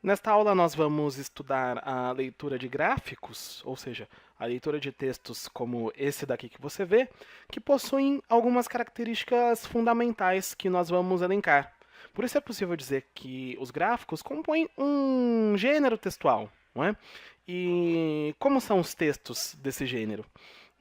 Nesta aula nós vamos estudar a leitura de gráficos, ou seja, a leitura de textos como esse daqui que você vê, que possuem algumas características fundamentais que nós vamos elencar. Por isso é possível dizer que os gráficos compõem um gênero textual, não é? E como são os textos desse gênero?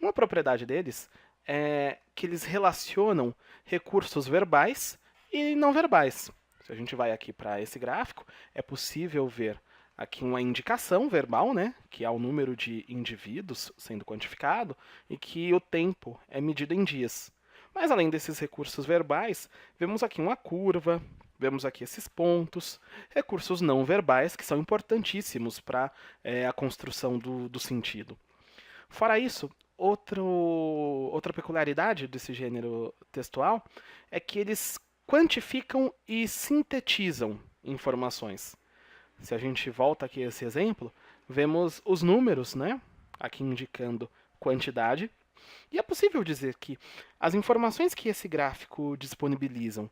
Uma propriedade deles é que eles relacionam recursos verbais e não verbais. Se a gente vai aqui para esse gráfico, é possível ver aqui uma indicação verbal, né, que é o número de indivíduos sendo quantificado e que o tempo é medido em dias. Mas além desses recursos verbais, vemos aqui uma curva, vemos aqui esses pontos, recursos não verbais que são importantíssimos para a construção do sentido. Fora isso, outra peculiaridade desse gênero textual é que eles quantificam e sintetizam informações. Se a gente volta aqui a esse exemplo, vemos os números, né? Aqui indicando quantidade. E é possível dizer que as informações que esse gráfico disponibiliza,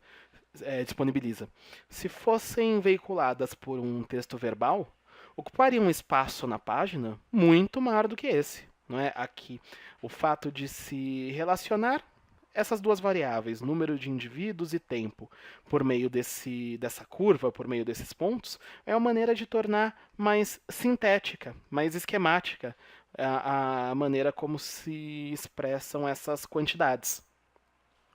se fossem veiculadas por um texto verbal, ocupariam um espaço na página muito maior do que esse. Não é? Aqui, o fato de se relacionar essas duas variáveis, número de indivíduos e tempo, por meio dessa curva, por meio desses pontos, é uma maneira de tornar mais sintética, mais esquemática a maneira como se expressam essas quantidades.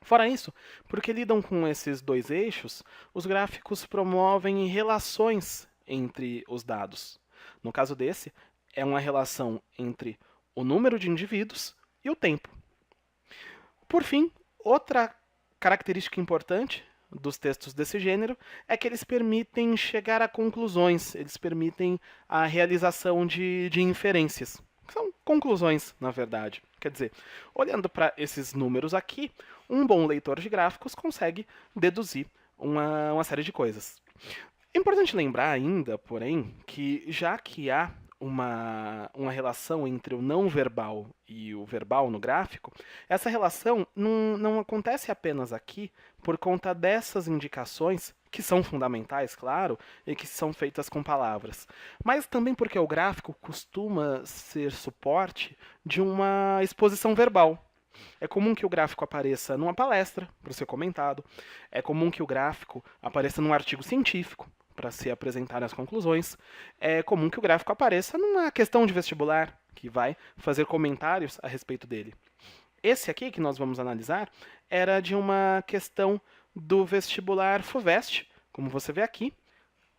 Fora isso, porque lidam com esses dois eixos, os gráficos promovem relações entre os dados. No caso desse, é uma relação entre o número de indivíduos e o tempo. Por fim, outra característica importante dos textos desse gênero é que eles permitem chegar a conclusões, eles permitem a realização de inferências. São conclusões, na verdade. Quer dizer, olhando para esses números aqui, um bom leitor de gráficos consegue deduzir uma série de coisas. É importante lembrar ainda, porém, que já que há uma relação entre o não verbal e o verbal no gráfico, essa relação não acontece apenas aqui por conta dessas indicações, que são fundamentais, claro, e que são feitas com palavras, mas também porque o gráfico costuma ser suporte de uma exposição verbal. É comum que o gráfico apareça numa palestra, para ser comentado. É comum que o gráfico apareça num artigo científico, para se apresentar as conclusões. É comum que o gráfico apareça numa questão de vestibular, que vai fazer comentários a respeito dele. Esse aqui que nós vamos analisar era de uma questão do vestibular FUVEST, como você vê aqui,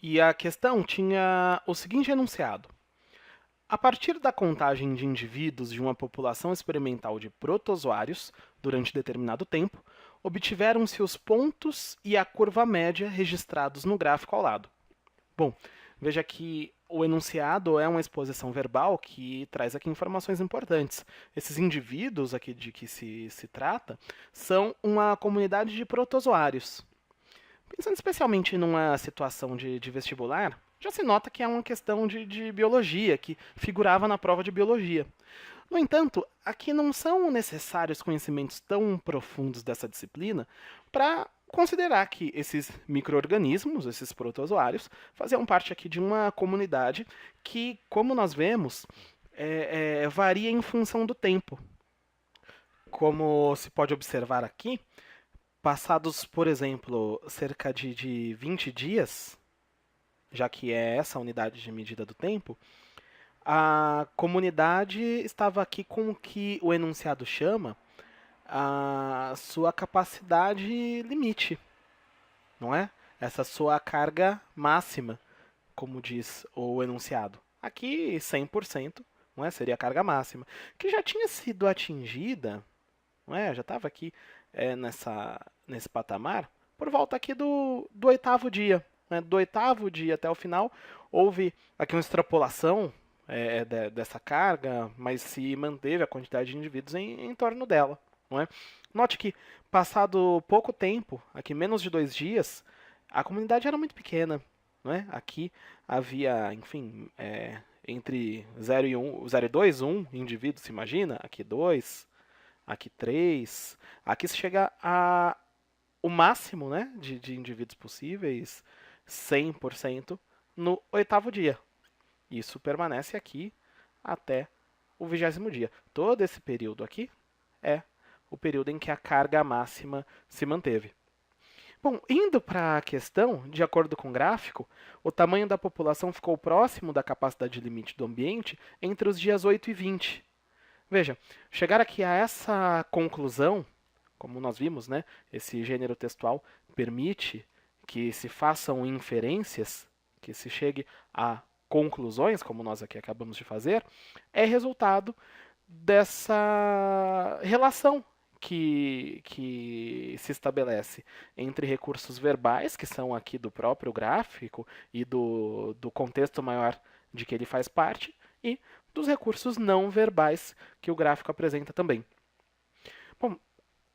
e a questão tinha o seguinte enunciado: a partir da contagem de indivíduos de uma população experimental de protozoários durante determinado tempo, obtiveram-se os pontos e a curva média registrados no gráfico ao lado. Bom, veja que o enunciado é uma exposição verbal que traz aqui informações importantes. Esses indivíduos aqui de que se trata são uma comunidade de protozoários. Pensando especialmente numa situação de vestibular, já se nota que é uma questão de biologia, que figurava na prova de biologia. No entanto, aqui não são necessários conhecimentos tão profundos dessa disciplina para considerar que esses micro-organismos, esses protozoários, faziam parte aqui de uma comunidade que, como nós vemos, varia em função do tempo. Como se pode observar aqui, passados, por exemplo, cerca de 20 dias, já que é essa a unidade de medida do tempo, a comunidade estava aqui com o que o enunciado chama a sua capacidade limite, não é? Essa sua carga máxima, como diz o enunciado. Aqui, 100%, não é? Seria a carga máxima, que já tinha sido atingida, não é? Já estava aqui nesse patamar, por volta aqui do oitavo dia. Né? Do oitavo dia até o final, houve aqui uma extrapolação dessa carga, mas se manteve a quantidade de indivíduos em torno dela. Não é? Note que, passado pouco tempo, aqui menos de 2 dias, a comunidade era muito pequena. Não é? Aqui havia, enfim, entre 0 e 1, 0 e 2, 1 indivíduos, se imagina? Aqui 2, aqui 3. Aqui se chega o máximo, né, de indivíduos possíveis, 100%, no 8º dia. Isso permanece aqui até o 20º dia. Todo esse período aqui é o período em que a carga máxima se manteve. Bom, indo para a questão, de acordo com o gráfico, o tamanho da população ficou próximo da capacidade limite do ambiente entre os dias 8 e 20. Veja, chegar aqui a essa conclusão, como nós vimos, né, esse gênero textual permite que se façam inferências, que se chegue a conclusões, como nós aqui acabamos de fazer, é resultado dessa relação que se estabelece entre recursos verbais, que são aqui do próprio gráfico e do contexto maior de que ele faz parte, e dos recursos não verbais que o gráfico apresenta também. Bom,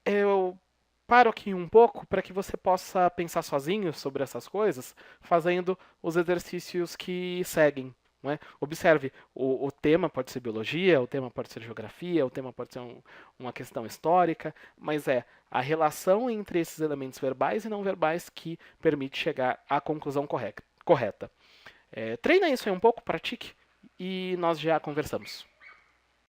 eu paro aqui um pouco para que você possa pensar sozinho sobre essas coisas, fazendo os exercícios que seguem. Não é? Observe, o tema pode ser biologia, o tema pode ser geografia, o tema pode ser uma questão histórica, mas é a relação entre esses elementos verbais e não verbais que permite chegar à conclusão correta. Treina isso aí um pouco, pratique, e nós já conversamos.